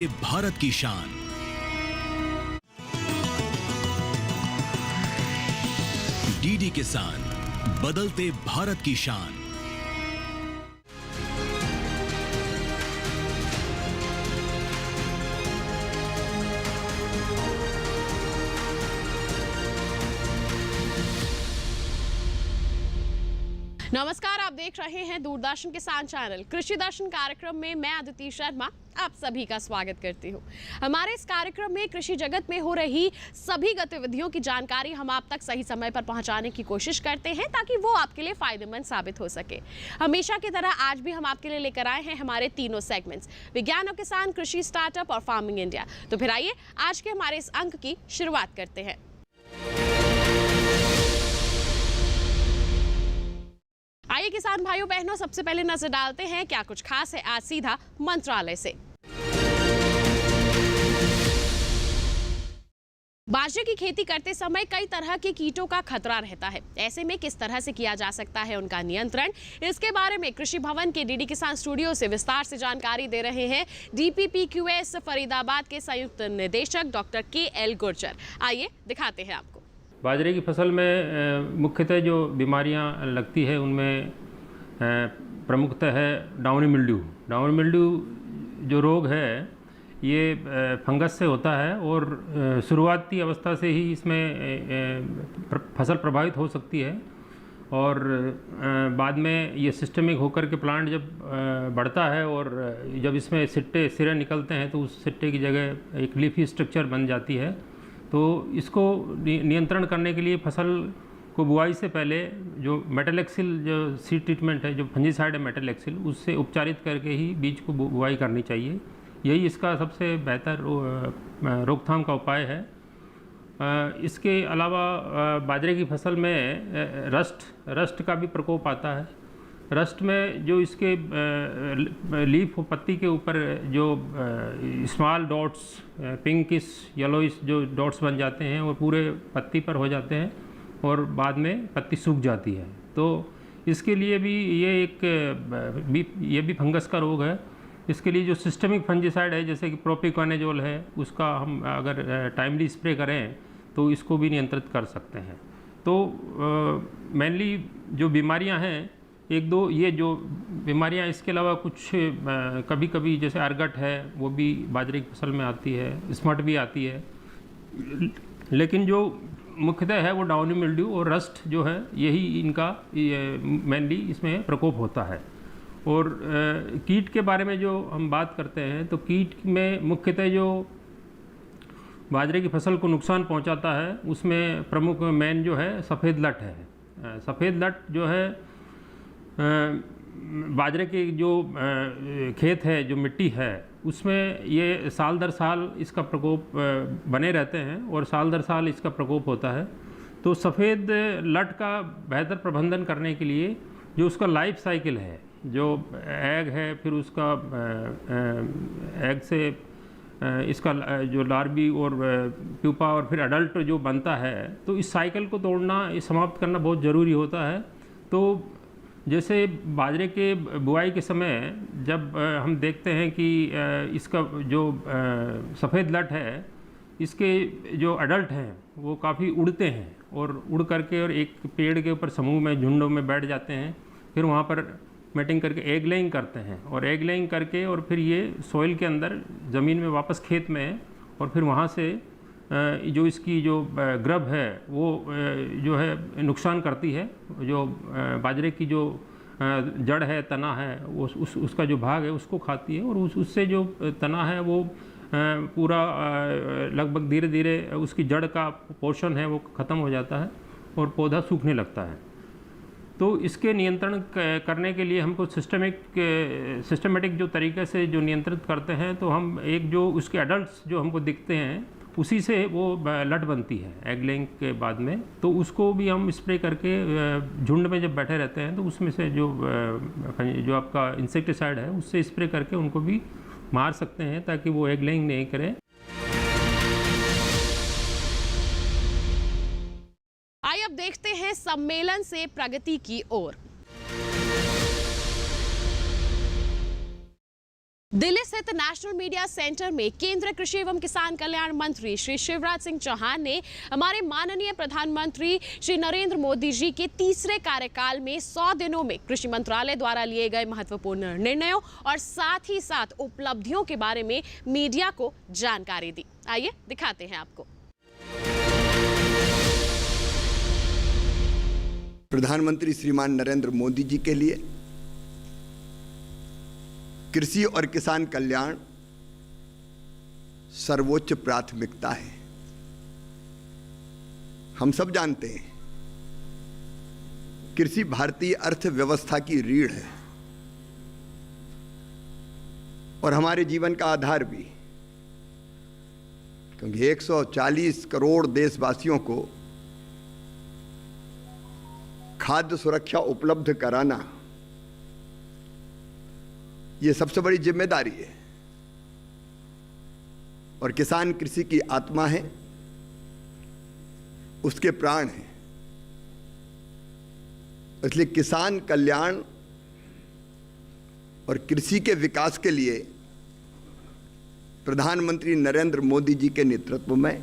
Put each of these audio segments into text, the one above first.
भारत की शान। डीडी किसान, बदलते भारत की शान। नमस्कार, आप देख रहे हैं दूरदर्शन किसान चैनल कृषि दर्शन कार्यक्रम में मैं अदिति शर्मा आप सभी का स्वागत करती हूं। हमारे इस कार्यक्रम में कृषि जगत में हो रही सभी गतिविधियों की जानकारी हम आप तक सही समय पर पहुंचाने की कोशिश करते हैं ताकि वो आपके लिए फायदेमंद साबित हो सके। हमेशा की तरह आज भी हम आपके लिए लेकर आए हैं हमारे तीनों सेगमेंट्स, विज्ञान और किसान, कृषि स्टार्टअप और फार्मिंग इंडिया। तो फिर आइए आज के हमारे इस अंक की शुरुआत करते हैं। आइए किसान भाइयों बहनों, सबसे पहले नजर डालते हैं क्या कुछ खास है आज सीधा मंत्रालय से। बाजरे की खेती करते समय कई तरह के कीटों का खतरा रहता है। ऐसे में किस तरह से किया जा सकता है उनका नियंत्रण, इसके बारे में कृषि भवन के डीडी किसान स्टूडियो से विस्तार से जानकारी दे रहे हैं DPPQS फरीदाबाद के संयुक्त निदेशक डॉक्टर KL गुर्जर। आइए दिखाते हैं आपको। बाजरे की फसल में मुख्यतः जो बीमारियां लगती है उनमें प्रमुखतः है डाउनी मिल्ड्यू। डाउनी मिल्ड्यू जो रोग है ये फंगस से होता है और शुरुआती अवस्था से ही इसमें फसल प्रभावित हो सकती है और बाद में ये सिस्टमिक होकर के प्लांट जब बढ़ता है और जब इसमें सिरे निकलते हैं तो उस सिट्टे की जगह एक लीफी स्ट्रक्चर बन जाती है। तो इसको नियंत्रण करने के लिए फसल को बुआई से पहले जो मेटालेक्सिल जो सीड ट्रीटमेंट है, जो फंजीसाइड है मेटालेक्सिल, उससे उपचारित करके ही बीज को बुआई करनी चाहिए। यही इसका सबसे बेहतर रोकथाम का उपाय है। इसके अलावा बाजरे की फसल में रस्ट का भी प्रकोप आता है। रस्ट में जो इसके लीफ पत्ती के ऊपर जो स्मॉल डॉट्स, पिंकिश येलोइश जो डॉट्स बन जाते हैं वो पूरे पत्ती पर हो जाते हैं और बाद में पत्ती सूख जाती है। तो इसके लिए भी ये भी फंगस का रोग है। इसके लिए जो सिस्टमिक फंजीसाइड है जैसे कि प्रोपिकोनेजोल है, उसका हम अगर टाइमली स्प्रे करें तो इसको भी नियंत्रित कर सकते हैं। तो मेनली जो बीमारियां हैं एक दो ये जो बीमारियां, इसके अलावा कुछ कभी कभी जैसे अर्गट है वो भी बाजरे की फसल में आती है, स्मट भी आती है, लेकिन जो मुख्यतः है वो डाउनी मिल्ड्यू और रस्ट जो है यही इनका मेनली इसमें प्रकोप होता है। और कीट के बारे में जो हम बात करते हैं तो कीट में मुख्यतः जो बाजरे की फसल को नुकसान पहुंचाता है उसमें प्रमुख मेन जो है सफ़ेद लट है। सफ़ेद लट जो है बाजरे के जो खेत है, जो मिट्टी है, उसमें ये साल दर साल इसका प्रकोप बने रहते हैं और साल दर साल इसका प्रकोप होता है। तो सफ़ेद लट का बेहतर प्रबंधन करने के लिए जो उसका लाइफ साइकिल है, जो एग है, फिर उसका एग से इसका जो लार्वी और प्यूपा और फिर अडल्ट जो बनता है, तो इस साइकिल को तोड़ना, समाप्त करना बहुत ज़रूरी होता है। तो जैसे बाजरे के बुआई के समय जब हम देखते हैं कि इसका जो सफ़ेद लट है, इसके जो अडल्ट हैं वो काफ़ी उड़ते हैं और उड़ करके और एक पेड़ के ऊपर समूह में, झुंडों में बैठ जाते हैं। फिर वहाँ पर मेटिंग करके एग लेइंग करते हैं और एग लेइंग करके और फिर ये सॉइल के अंदर ज़मीन में वापस खेत में, और फिर वहाँ से जो इसकी जो ग्रब है वो जो है नुकसान करती है। जो बाजरे की जो जड़ है, तना है, वो उसका जो भाग है उसको खाती है और उससे जो तना है वो पूरा लगभग धीरे धीरे उसकी जड़ का पोर्शन है वो ख़त्म हो जाता है और पौधा सूखने लगता है। तो इसके नियंत्रण करने के लिए हमको सिस्टमेटिक जो तरीके से जो नियंत्रित करते हैं, तो हम एक जो उसके एडल्ट्स जो हमको दिखते हैं उसी से वो लट बनती है एग लेइंग के बाद में, तो उसको भी हम स्प्रे करके झुंड में जब बैठे रहते हैं तो उसमें से जो आपका इंसेक्टिसाइड है उससे स्प्रे करके उनको भी मार सकते हैं ताकि वो एग लेइंग नहीं करें। आइए अब देखते हैं सम्मेलन से प्रगति की ओर। दिल्ली स्थित नेशनल मीडिया सेंटर में केंद्रीय कृषि एवं किसान कल्याण मंत्री श्री शिवराज सिंह चौहान ने हमारे माननीय प्रधानमंत्री श्री नरेंद्र मोदी जी के तीसरे कार्यकाल में 100 दिनों में कृषि मंत्रालय द्वारा लिए गए महत्वपूर्ण निर्णयों और साथ ही साथ उपलब्धियों के बारे में मीडिया को जानकारी दी। आइए दिखाते हैं आपको। प्रधानमंत्री श्रीमान नरेंद्र मोदी जी के लिए कृषि और किसान कल्याण सर्वोच्च प्राथमिकता है। हम सब जानते हैं कृषि भारतीय अर्थव्यवस्था की रीढ़ है और हमारे जीवन का आधार भी, क्योंकि 140 करोड़ देशवासियों को खाद्य सुरक्षा उपलब्ध कराना ये सबसे बड़ी जिम्मेदारी है और किसान कृषि की आत्मा है, उसके प्राण हैं। इसलिए किसान कल्याण और कृषि के विकास के लिए प्रधानमंत्री नरेंद्र मोदी जी के नेतृत्व में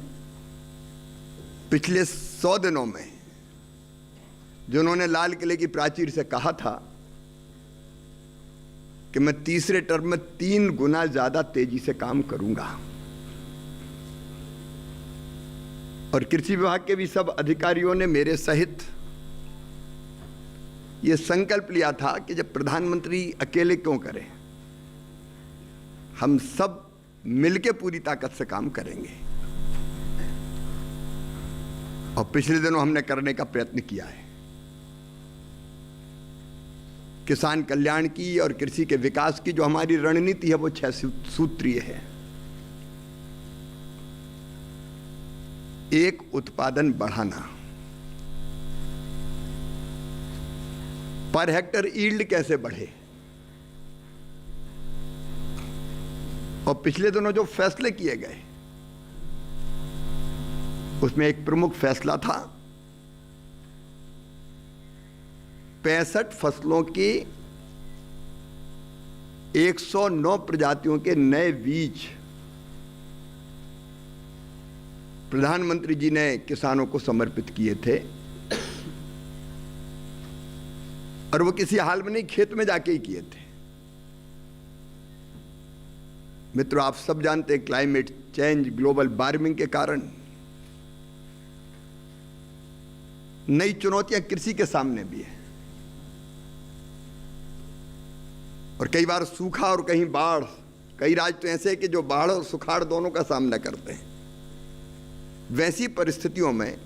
पिछले 100 दिनों में जिन्होंने लाल किले की प्राचीर से कहा था कि मैं तीसरे टर्म में 3 गुना ज्यादा तेजी से काम करूंगा, और कृषि विभाग के भी सब अधिकारियों ने मेरे सहित यह संकल्प लिया था कि जब प्रधानमंत्री अकेले क्यों करें, हम सब मिलकर पूरी ताकत से काम करेंगे। और पिछले दिनों हमने करने का प्रयत्न किया है। किसान कल्याण की और कृषि के विकास की जो हमारी रणनीति है वो 6 सूत्रीय है। एक, उत्पादन बढ़ाना। पर हेक्टर यील्ड कैसे बढ़े, और पिछले दिनों जो फैसले किए गए उसमें एक प्रमुख फैसला था 65 फसलों की 109 प्रजातियों के नए बीज प्रधानमंत्री जी ने किसानों को समर्पित किए थे, और वो किसी हाल में नहीं, खेत में जाके ही किए थे। मित्रों, आप सब जानते हैं क्लाइमेट चेंज, ग्लोबल वार्मिंग के कारण नई चुनौतियां कृषि के सामने भी है, और कई बार सूखा और कहीं बाढ़। कई राज्य तो ऐसे हैं कि जो बाढ़ और सुखाड़ दोनों का सामना करते हैं। वैसी परिस्थितियों में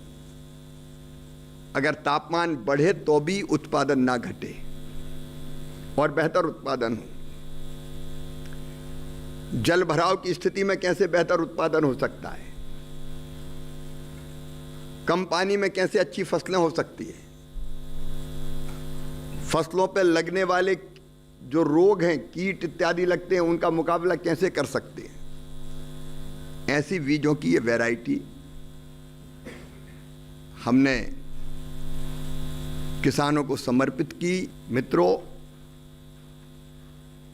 अगर तापमान बढ़े तो भी उत्पादन ना घटे और बेहतर उत्पादन हो। जल भराव की स्थिति में कैसे बेहतर उत्पादन हो सकता है, कम पानी में कैसे अच्छी फसलें हो सकती है, फसलों पर लगने वाले जो रोग हैं, कीट इत्यादि लगते हैं, उनका मुकाबला कैसे कर सकते हैं, ऐसी बीजों की ये वैरायटी हमने किसानों को समर्पित की। मित्रों,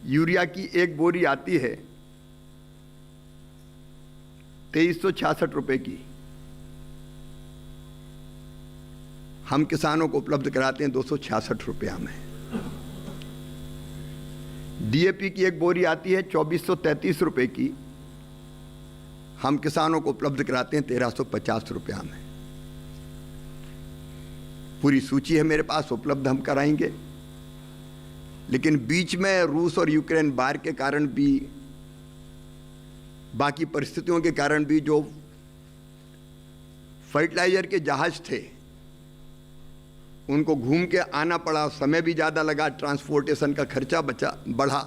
यूरिया की एक बोरी आती है 2366 रुपए की, हम किसानों को उपलब्ध कराते हैं 266 रुपया में। डीएपी की एक बोरी आती है 2433 रुपए की, हम किसानों को उपलब्ध कराते हैं 1350 रुपया में। पूरी सूची है मेरे पास, उपलब्ध हम कराएंगे। लेकिन बीच में रूस और यूक्रेन वार के कारण भी, बाकी परिस्थितियों के कारण भी जो फर्टिलाइजर के जहाज थे उनको घूम के आना पड़ा, समय भी ज़्यादा लगा, ट्रांसपोर्टेशन का खर्चा बढ़ा,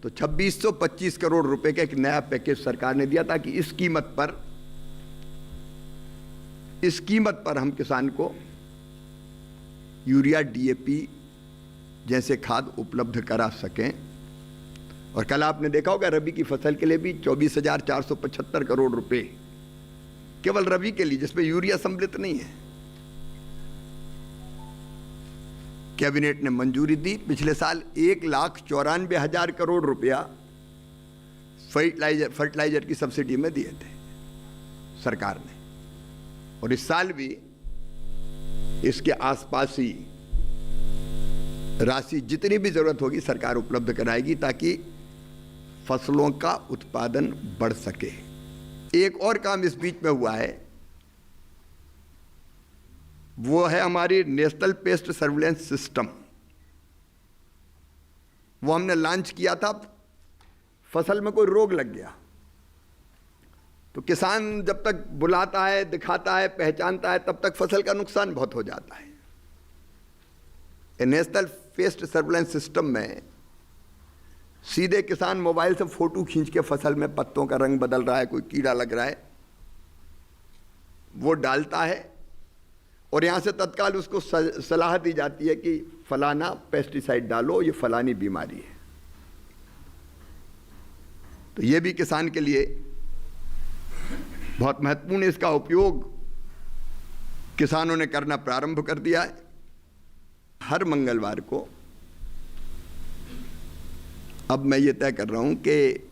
तो 2625 करोड़ रुपए का एक नया पैकेज सरकार ने दिया ताकि इस कीमत पर हम किसान को यूरिया, डीएपी जैसे खाद उपलब्ध करा सकें। और कल आपने देखा होगा रबी की फसल के लिए भी 24,475 करोड़ रुपए केवल रबी के लिए, जिसमें यूरिया सम्मिलित नहीं है। कैबिनेट ने मंजूरी दी। पिछले साल 1,94,000 करोड़ रुपया फर्टिलाइजर की सब्सिडी में दिए थे सरकार ने, और इस साल भी इसके आसपास ही राशि जितनी भी जरूरत होगी सरकार उपलब्ध कराएगी ताकि फसलों का उत्पादन बढ़ सके। एक और काम इस बीच में हुआ है, वो है हमारी नेशनल पेस्ट सर्विलेंस सिस्टम। वो हमने लॉन्च किया था। फसल में कोई रोग लग गया तो किसान जब तक बुलाता है, दिखाता है, पहचानता है, तब तक फसल का नुकसान बहुत हो जाता है। नेशनल पेस्ट सर्विलेंस सिस्टम में सीधे किसान मोबाइल से फोटो खींच के फसल में पत्तों का रंग बदल रहा है, कोई कीड़ा लग रहा है, वो डालता है और यहाँ से तत्काल उसको सलाह दी जाती है कि फलाना पेस्टिसाइड डालो, ये फलानी बीमारी है। तो ये भी किसान के लिए बहुत महत्वपूर्ण है। इसका उपयोग किसानों ने करना प्रारंभ कर दिया है। हर मंगलवार को अब मैं ये तय कर रहा हूं कि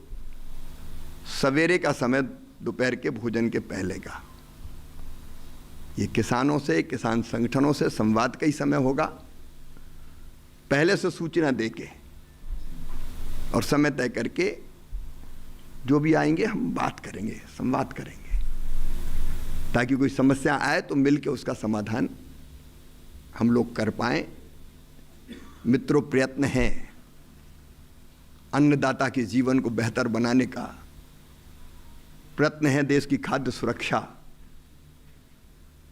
सवेरे का समय दोपहर के भोजन के पहले का ये किसानों से, किसान संगठनों से संवाद का ही समय होगा। पहले से सूचना देके और समय तय करके जो भी आएंगे हम बात करेंगे, संवाद करेंगे, ताकि कोई समस्या आए तो मिलके उसका समाधान हम लोग कर पाएं। मित्रों, प्रयत्न है अन्नदाता के जीवन को बेहतर बनाने का, प्रयत्न है देश की खाद्य सुरक्षा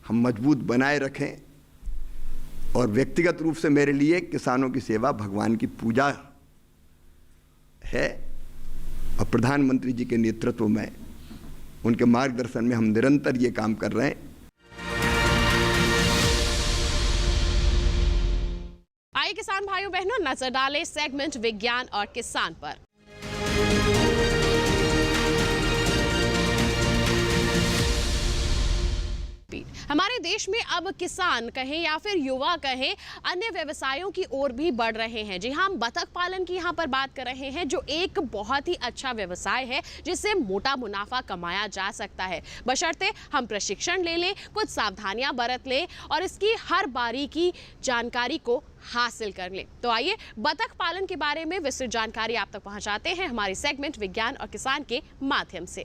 हम मजबूत बनाए रखें। और व्यक्तिगत रूप से मेरे लिए किसानों की सेवा भगवान की पूजा है, और प्रधानमंत्री जी के नेतृत्व में, उनके मार्गदर्शन में हम निरंतर ये काम कर रहे हैं। आइए किसान भाइयों बहनों, नजर डालें सेगमेंट विज्ञान और किसान पर। हमारे देश में अब किसान कहें या फिर युवा कहें, अन्य व्यवसायों की ओर भी बढ़ रहे हैं। जी हाँ, हम बतख पालन की यहाँ पर बात कर रहे हैं, जो एक बहुत ही अच्छा व्यवसाय है जिससे मोटा मुनाफा कमाया जा सकता है, बशर्ते हम प्रशिक्षण ले लें, कुछ सावधानियां बरत लें और इसकी हर बारीकी जानकारी को हासिल कर लें। तो आइए बतख पालन के बारे में विस्तृत जानकारी आप तक पहुंचाते हैं हमारी सेगमेंट विज्ञान और किसान के माध्यम से।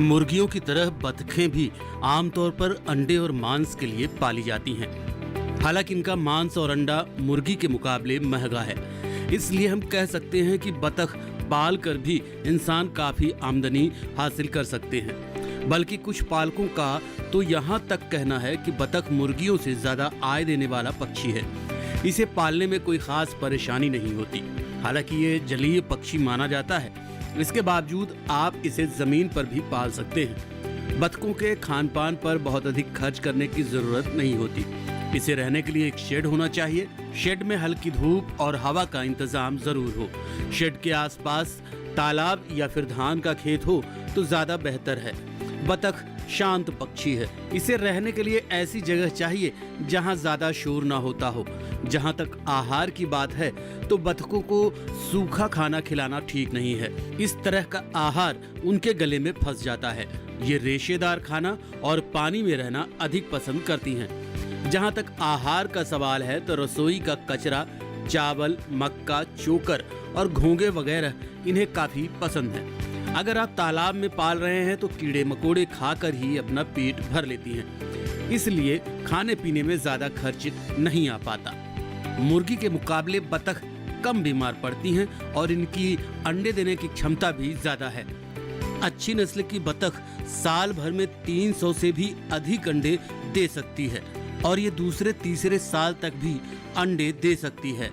मुर्गियों की तरह बतखें भी आमतौर पर अंडे और मांस के लिए पाली जाती हैं। हालांकि इनका मांस और अंडा मुर्गी के मुकाबले महंगा है, इसलिए हम कह सकते हैं कि बतख पाल कर भी इंसान काफी आमदनी हासिल कर सकते हैं। बल्कि कुछ पालकों का तो यहाँ तक कहना है कि बतख मुर्गियों से ज्यादा आय देने वाला पक्षी है। इसे पालने में कोई खास परेशानी नहीं होती। हालांकि ये जलीय पक्षी माना जाता है, इसके बावजूद आप इसे जमीन पर भी पाल सकते हैं। बतखों के खान पान पर बहुत अधिक खर्च करने की जरूरत नहीं होती। इसे रहने के लिए एक शेड होना चाहिए। शेड में हल्की धूप और हवा का इंतजाम जरूर हो। शेड के आसपास तालाब या फिर धान का खेत हो तो ज्यादा बेहतर है। बतख शांत पक्षी है, इसे रहने के लिए ऐसी जगह चाहिए जहां ज्यादा शोर ना होता हो। जहां तक आहार की बात है तो बतखों को सूखा खाना खिलाना ठीक नहीं है। इस तरह का आहार उनके गले में फंस जाता है। ये रेशेदार खाना और पानी में रहना अधिक पसंद करती हैं। जहां तक आहार का सवाल है तो रसोई का कचरा, चावल, मक्का, चोकर और घोंगे वगैरह इन्हें काफी पसंद है। अगर आप तालाब में पाल रहे हैं तो कीड़े मकोड़े खाकर ही अपना पेट भर लेती हैं, इसलिए खाने पीने में ज्यादा खर्च नहीं आ पाता। मुर्गी के मुकाबले बतख कम बीमार पड़ती हैं और इनकी अंडे देने की क्षमता भी ज्यादा है। अच्छी नस्ल की बतख साल भर में 300 से भी अधिक अंडे दे सकती है और ये दूसरे तीसरे साल तक भी अंडे दे सकती है।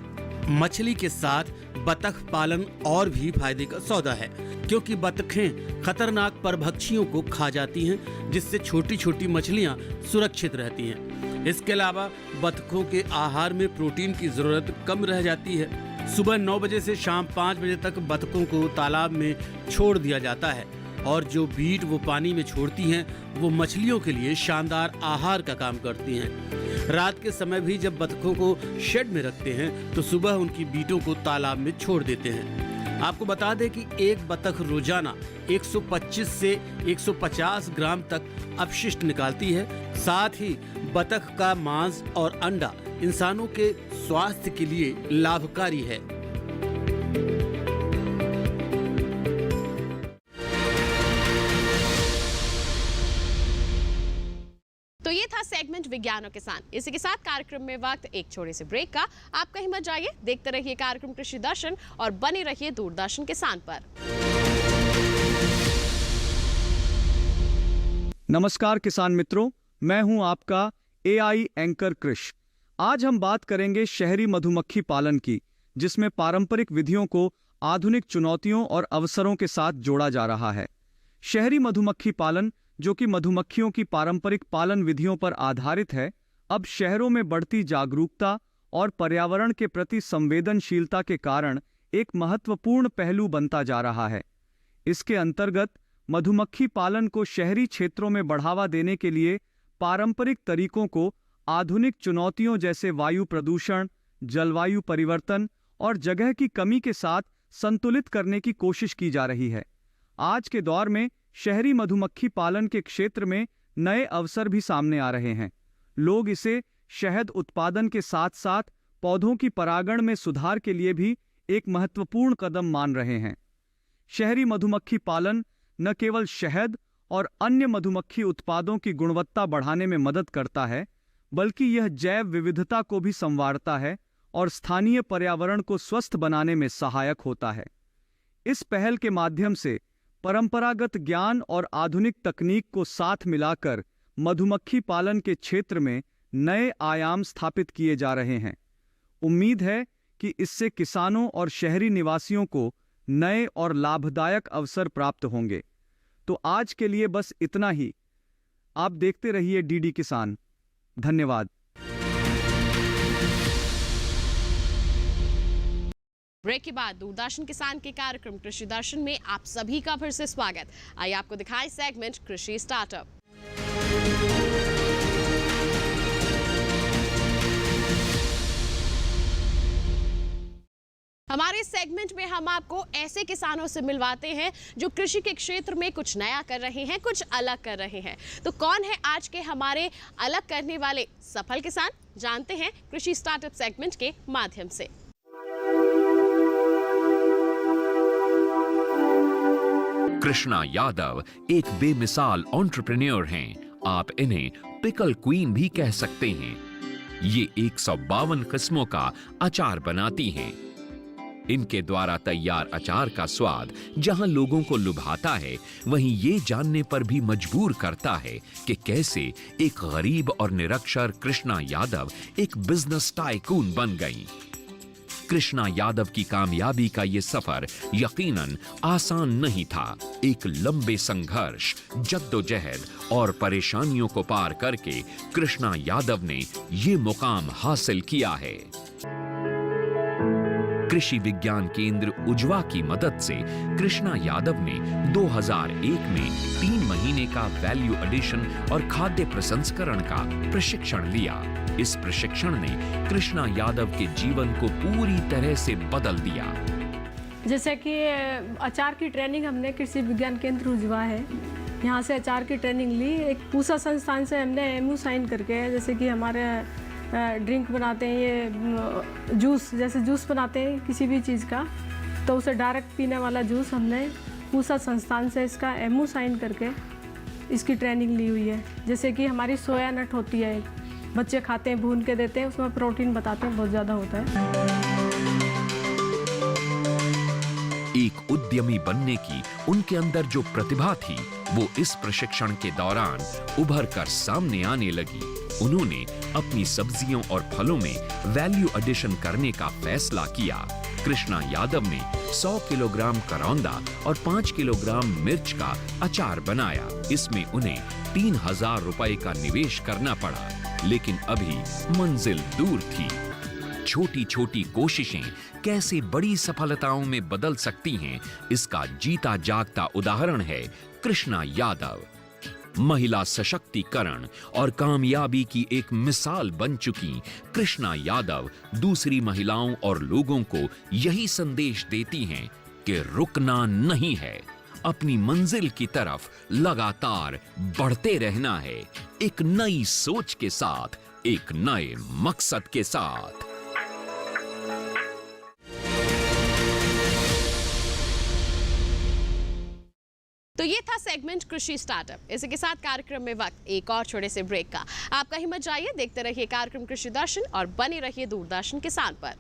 मछली के साथ बतख पालन और भी फायदे का सौदा है, क्योंकि बतखें खतरनाक परभक्षियों को खा जाती हैं, जिससे छोटी छोटी मछलियां सुरक्षित रहती हैं। इसके अलावा बतखों के आहार में प्रोटीन की जरूरत कम रह जाती है। सुबह 9 बजे से शाम 5 बजे तक बतखों को तालाब में छोड़ दिया जाता है और जो बीट वो पानी में छोड़ती हैं वो मछलियों के लिए शानदार आहार का काम करती हैं। रात के समय भी जब बतखों को शेड में रखते हैं तो सुबह उनकी बीटों को तालाब में छोड़ देते हैं। आपको बता दें कि एक बतख रोजाना 125 से 150 ग्राम तक अपशिष्ट निकालती है। साथ ही बतख का मांस और अंडा इंसानों के स्वास्थ्य के लिए लाभकारी है। तो ये था सेगमेंट विज्ञान और किसान। इसी के साथ कार्यक्रम में वक्त एक छोटे से ब्रेक का। आप कहीं मत जाइए, देखते रहिए कार्यक्रम कृषि दर्शन और बने रहिए दूरदर्शन किसान पर। नमस्कार किसान मित्रों, मैं हूं आपका AI एंकर कृष। आज हम बात करेंगे शहरी मधुमक्खी पालन की, जिसमें पारंपरिक विधियों को आधुनिक चुनौतियों और अवसरों के साथ जोड़ा जा रहा है। शहरी मधुमक्खी पालन, जो कि मधुमक्खियों की पारंपरिक पालन विधियों पर आधारित है, अब शहरों में बढ़ती जागरूकता और पर्यावरण के प्रति संवेदनशीलता के कारण एक महत्वपूर्ण पहलू बनता जा रहा है। इसके अंतर्गत मधुमक्खी पालन को शहरी क्षेत्रों में बढ़ावा देने के लिए पारंपरिक तरीकों को आधुनिक चुनौतियों जैसे वायु प्रदूषण, जलवायु परिवर्तन और जगह की कमी के साथ संतुलित करने की कोशिश की जा रही है। आज के दौर में शहरी मधुमक्खी पालन के क्षेत्र में नए अवसर भी सामने आ रहे हैं। लोग इसे शहद उत्पादन के साथ साथ पौधों की परागण में सुधार के लिए भी एक महत्वपूर्ण कदम मान रहे हैं। शहरी मधुमक्खी पालन न केवल शहद और अन्य मधुमक्खी उत्पादों की गुणवत्ता बढ़ाने में मदद करता है, बल्कि यह जैव विविधता को भी संवारता है और स्थानीय पर्यावरण को स्वस्थ बनाने में सहायक होता है। इस पहल के माध्यम से परंपरागत ज्ञान और आधुनिक तकनीक को साथ मिलाकर मधुमक्खी पालन के क्षेत्र में नए आयाम स्थापित किए जा रहे हैं। उम्मीद है कि इससे किसानों और शहरी निवासियों को नए और लाभदायक अवसर प्राप्त होंगे। तो आज के लिए बस इतना ही। आप देखते रहिए DD किसान। धन्यवाद। ब्रेक के बाद दूरदर्शन किसान के कार्यक्रम कृषि दर्शन में आप सभी का फिर से स्वागत। आइए आपको दिखाएं सेगमेंट कृषि स्टार्टअप। हमारे सेगमेंट में हम आपको ऐसे किसानों से मिलवाते हैं जो कृषि के क्षेत्र में कुछ नया कर रहे हैं, कुछ अलग कर रहे हैं। तो कौन है आज के हमारे अलग करने वाले सफल किसान, जानते हैं कृषि स्टार्टअप सेगमेंट के माध्यम से। कृष्णा यादव एक बेमिसाल एंटरप्रेन्योर हैं। आप इन्हें पिकल क्वीन भी कह सकते हैं। ये 152 किस्मों का अचार बनाती हैं। इनके द्वारा तैयार अचार का स्वाद जहां लोगों को लुभाता है, वहीं ये जानने पर भी मजबूर करता है कि कैसे एक गरीब और निरक्षर कृष्णा यादव एक बिजनेस टाइकून बन गईं। कृष्णा यादव की कामयाबी का ये सफर यकीनन आसान नहीं था। एक लंबे संघर्ष, जद्दोजहद और परेशानियों को पार करके कृष्णा यादव ने ये मुकाम हासिल किया है। कृषि विज्ञान केंद्र उजवा की मदद से कृष्णा यादव ने 2001 में 3 महीने का वैल्यू एडिशन और खाद्य प्रसंस्करण का प्रशिक्षण लिया। इस प्रशिक्षण ने कृष्णा यादव के जीवन को पूरी तरह से बदल दिया। जैसे कि अचार की ट्रेनिंग हमने कृषि विज्ञान केंद्र उजवा है, यहाँ से अचार की ट्रेनिंग ली। एक पूसा संस्थान से हमने MU साइन करके, जैसे कि हमारे ड्रिंक बनाते हैं, ये जूस, जैसे जूस बनाते हैं किसी भी चीज़ का, तो उसे डायरेक्ट पीने वाला जूस हमने पूसा संस्थान से इसका MU साइन करके इसकी ट्रेनिंग ली हुई है। जैसे कि हमारी सोया नट होती है, बच्चे खाते हैं, भून के देते हैं, उसमें प्रोटीन बताते हैं बहुत ज़्यादा होता है। एक उद्यमी बनने की उनके अंदर जो प्रतिभा थी, वो इस प्रशिक्षण के दौरान उभर कर सामने आने लगी। उन्होंने अपनी सब्जियों और फलों में वैल्यू एडिशन करने का फैसला किया। कृष्णा यादव ने 100 किलोग्राम करौंदा और 5 किलोग्राम मिर्च का अचार बनाया। इसमें उन्हें 3000 रुपए का निवेश करना पड़ा, लेकिन अभी मंजिल दूर थी। छोटी छोटी कोशिशें कैसे बड़ी सफलताओं में बदल सकती हैं, इसका जीता जागता उदाहरण है कृष्णा यादव। महिला सशक्तिकरण और कामयाबी की एक मिसाल बन चुकी कृष्णा यादव दूसरी महिलाओं और लोगों को यही संदेश देती हैं कि रुकना नहीं है, अपनी मंजिल की तरफ लगातार बढ़ते रहना है, एक नई सोच के साथ, एक नए मकसद के साथ। तो ये था सेगमेंट कृषि स्टार्टअप। इसी के साथ कार्यक्रम में वक्त एक और छोटे से ब्रेक का। आपका हिम्मत जाइए, देखते रहिए कार्यक्रम कृषि दर्शन और बने रहिए दूरदर्शन किसान पर।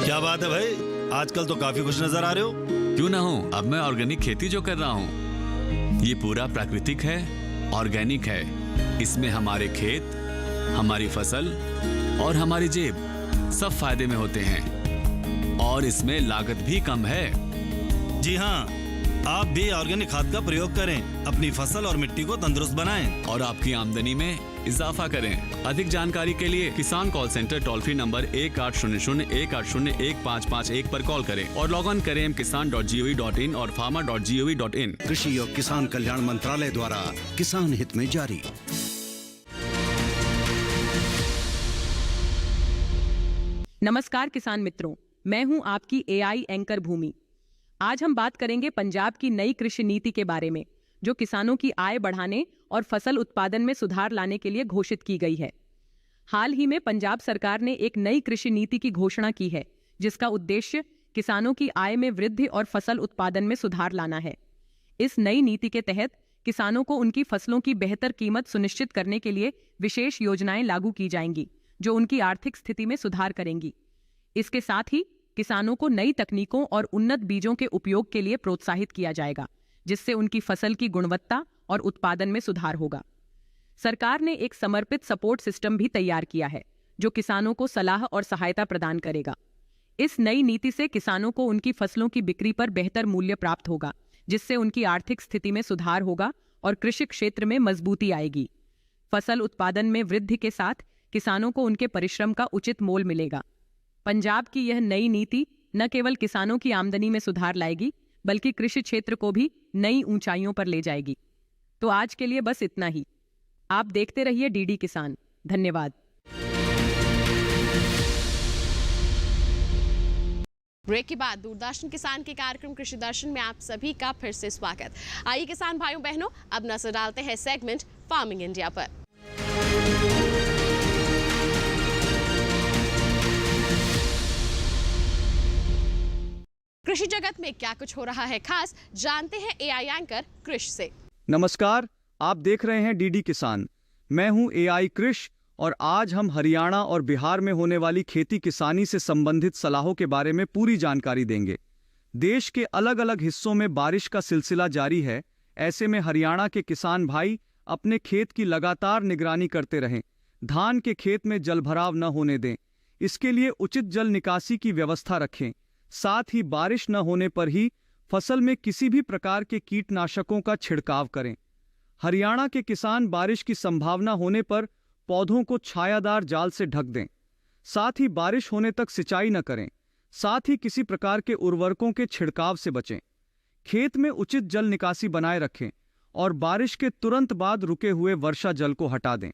क्या बात है भाई, आजकल तो काफी खुश नजर आ रहे हो। क्यों ना हो, अब मैं ऑर्गेनिक खेती जो कर रहा हूँ ये पूरा प्राकृतिक है, ऑर्गेनिक है। इसमें हमारे खेत, हमारी फसल और हमारी जेब सब फायदे में होते हैं और इसमें लागत भी कम है। जी हाँ, आप भी ऑर्गेनिक खाद का प्रयोग करें, अपनी फसल और मिट्टी को तंदुरुस्त बनाएं और आपकी आमदनी में इजाफा करें। अधिक जानकारी के लिए किसान call centre toll free number 1800-180-1551 पर कॉल करें और लॉग ऑन करें kisan.gov.in और farmer.gov.in। कृषि और किसान कल्याण मंत्रालय द्वारा किसान हित में जारी। नमस्कार किसान मित्रों, मैं हूं आपकी एआई एंकर भूमि। आज हम बात करेंगे पंजाब की नई कृषि नीति के बारे में, जो किसानों की आय बढ़ाने और फसल उत्पादन में सुधार लाने के लिए घोषित की गई है। हाल ही में पंजाब सरकार ने एक नई कृषि नीति की घोषणा की है, जिसका उद्देश्य किसानों की आय में वृद्धि और फसल उत्पादन में सुधार लाना है। इस नई नीति के तहत किसानों को उनकी फसलों की बेहतर कीमत सुनिश्चित करने के लिए विशेष योजनाएं लागू की जाएंगी, जो उनकी आर्थिक स्थिति में सुधार करेंगी। इसके साथ ही किसानों को नई तकनीकों और उन्नत बीजों के उपयोग के लिए प्रोत्साहित किया जाएगा, जिससे उनकी फसल की गुणवत्ता और उत्पादन में सुधार होगा। सरकार ने एक समर्पित सपोर्ट सिस्टम भी तैयार किया है, जो किसानों को सलाह और सहायता प्रदान करेगा। इस नई नीति से किसानों को उनकी फसलों की बिक्री पर बेहतर मूल्य प्राप्त होगा, जिससे उनकी आर्थिक स्थिति में सुधार होगा और कृषि क्षेत्र में मजबूती आएगी। फसल उत्पादन में वृद्धि के साथ किसानों को उनके परिश्रम का उचित मोल मिलेगा। पंजाब की यह नई नीति न केवल किसानों की आमदनी में सुधार लाएगी, बल्कि कृषि क्षेत्र को भी नई ऊंचाइयों पर ले जाएगी। तो आज के लिए बस इतना ही। आप देखते रहिए डीडी किसान। धन्यवाद। ब्रेक के बाद दूरदर्शन किसान के कार्यक्रम कृषि दर्शन में आप सभी का फिर से स्वागत। आइए किसान भाइयों बहनों, अब नजर डालते हैं सेगमेंट फार्मिंग इंडिया पर। कृषि जगत में क्या कुछ हो रहा है खास, जानते हैं एआई एंकर कृष से। नमस्कार, आप देख रहे हैं डीडी किसान। मैं हूं एआई कृष और आज हम हरियाणा और बिहार में होने वाली खेती किसानी से संबंधित सलाहों के बारे में पूरी जानकारी देंगे। देश के अलग अलग हिस्सों में बारिश का सिलसिला जारी है। ऐसे में हरियाणा के किसान भाई अपने खेत की लगातार निगरानी करते रहें, धान के खेत में जलभराव न होने दें। इसके लिए उचित जल निकासी की व्यवस्था रखें। साथ ही बारिश न होने पर ही फसल में किसी भी प्रकार के कीटनाशकों का छिड़काव करें। हरियाणा के किसान बारिश की संभावना होने पर पौधों को छायादार जाल से ढक दें। साथ ही बारिश होने तक सिंचाई न करें। साथ ही किसी प्रकार के उर्वरकों के छिड़काव से बचें। खेत में उचित जल निकासी बनाए रखें और बारिश के तुरंत बाद रुके हुए वर्षा जल को हटा दें।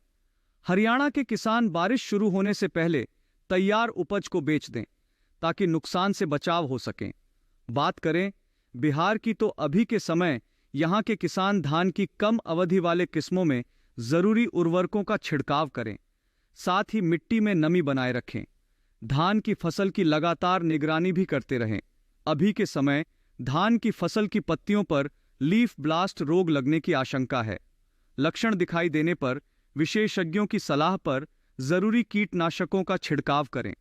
हरियाणा के किसान बारिश शुरू होने से पहले तैयार उपज को बेच दें, ताकि नुकसान से बचाव हो सके। बात करें बिहार की, तो अभी के समय यहां के किसान धान की कम अवधि वाले किस्मों में जरूरी उर्वरकों का छिड़काव करें। साथ ही मिट्टी में नमी बनाए रखें। धान की फसल की लगातार निगरानी भी करते रहें। अभी के समय धान की फसल की पत्तियों पर लीफ ब्लास्ट रोग लगने की आशंका है। लक्षण दिखाई देने पर विशेषज्ञों की सलाह पर जरूरी कीटनाशकों का छिड़काव करें।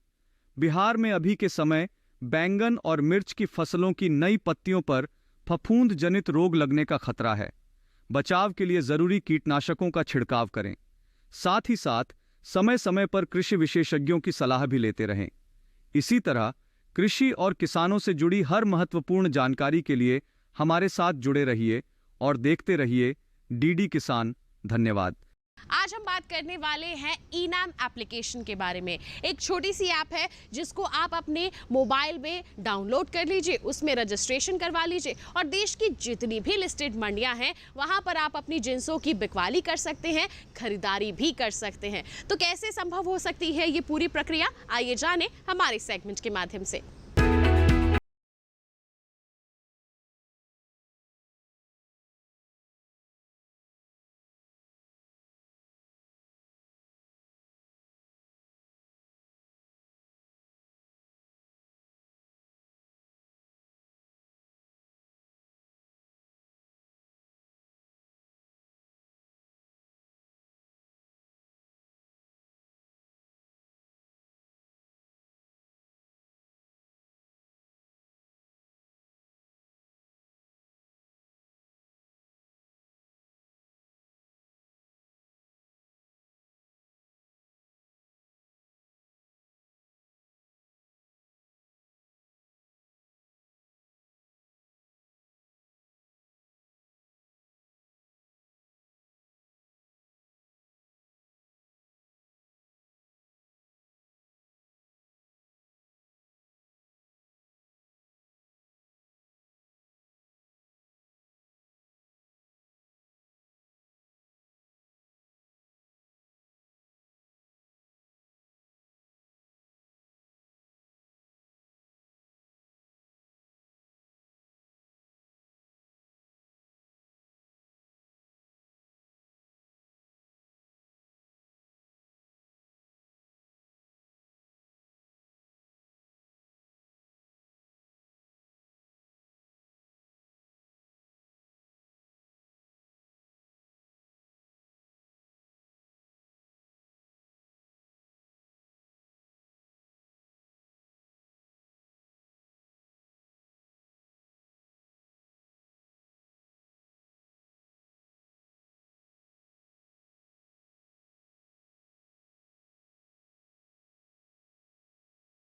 बिहार में अभी के समय बैंगन और मिर्च की फसलों की नई पत्तियों पर फफूंद जनित रोग लगने का खतरा है। बचाव के लिए जरूरी कीटनाशकों का छिड़काव करें। साथ ही साथ समय समय पर कृषि विशेषज्ञों की सलाह भी लेते रहें। इसी तरह कृषि और किसानों से जुड़ी हर महत्वपूर्ण जानकारी के लिए हमारे साथ जुड़े रहिए और देखते रहिए डीडी किसान। धन्यवाद। आज हम बात करने वाले हैं ई-नाम एप्लीकेशन के बारे में। एक छोटी सी ऐप है जिसको आप अपने मोबाइल में डाउनलोड कर लीजिए, उसमें रजिस्ट्रेशन करवा लीजिए और देश की जितनी भी लिस्टेड मंडियां हैं वहां पर आप अपनी जिंसों की बिकवाली कर सकते हैं, खरीदारी भी कर सकते हैं। तो कैसे संभव हो सकती है ये पूरी प्रक्रिया, आइए जाने हमारे सेगमेंट के माध्यम से।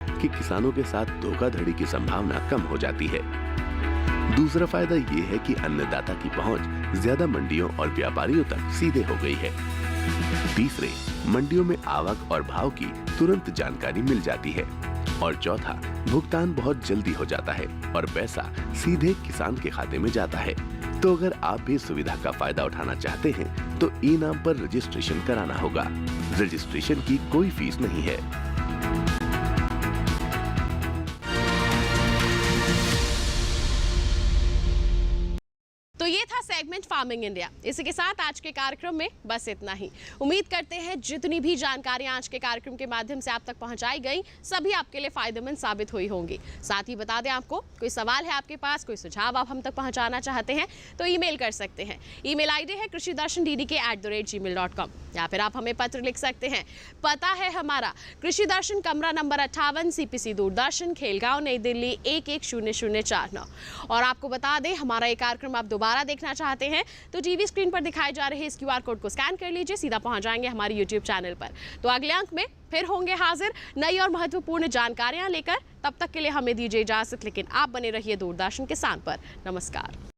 कि किसानों के साथ धोखाधड़ी की संभावना कम हो जाती है। दूसरा फायदा ये है कि अन्नदाता की पहुंच ज्यादा मंडियों और व्यापारियों तक सीधे हो गई है। तीसरे, मंडियों में आवक और भाव की तुरंत जानकारी मिल जाती है। और चौथा, भुगतान बहुत जल्दी हो जाता है और पैसा सीधे किसान के खाते में जाता है। तो अगर आप भी सुविधा का फायदा उठाना चाहते हैं तो ई-नाम पर रजिस्ट्रेशन कराना होगा। रजिस्ट्रेशन की कोई फीस नहीं है। तो ये था सेगमेंट फार्मिंग इंडिया। इसी के साथ आज के कार्यक्रम में बस इतना ही। उम्मीद करते हैं जितनी भी जानकारियां आज के कार्यक्रम के माध्यम से आप तक पहुंचाई गई सभी आपके लिए फायदेमंद साबित हुई होंगी। साथ ही बता दें आपको, कोई सवाल है आपके पास, कोई सुझाव आप हम तक पहुंचाना चाहते हैं तो ईमेल कर सकते हैं। ईमेल आईडी है krishidarshanddd@gmail.com या फिर आप हमें पत्र लिख सकते हैं। पता है हमारा कृषि दर्शन, कमरा नंबर 58, CPC दूरदर्शन, खेलगांव, नई दिल्ली 110049। और आपको बता दें, हमारा ये कार्यक्रम आप दोबारा देखना चाहते हैं तो टीवी स्क्रीन पर दिखाए जा रहे इस QR कोड को स्कैन कर लीजिए, सीधा पहुंच जाएंगे हमारे YouTube चैनल पर। तो अगले अंक में फिर होंगे हाजिर नई और महत्वपूर्ण जानकारियां लेकर। तब तक के लिए हमें दीजिए इजाजत, लेकिन आप बने रहिए दूरदर्शन किसान पर। नमस्कार।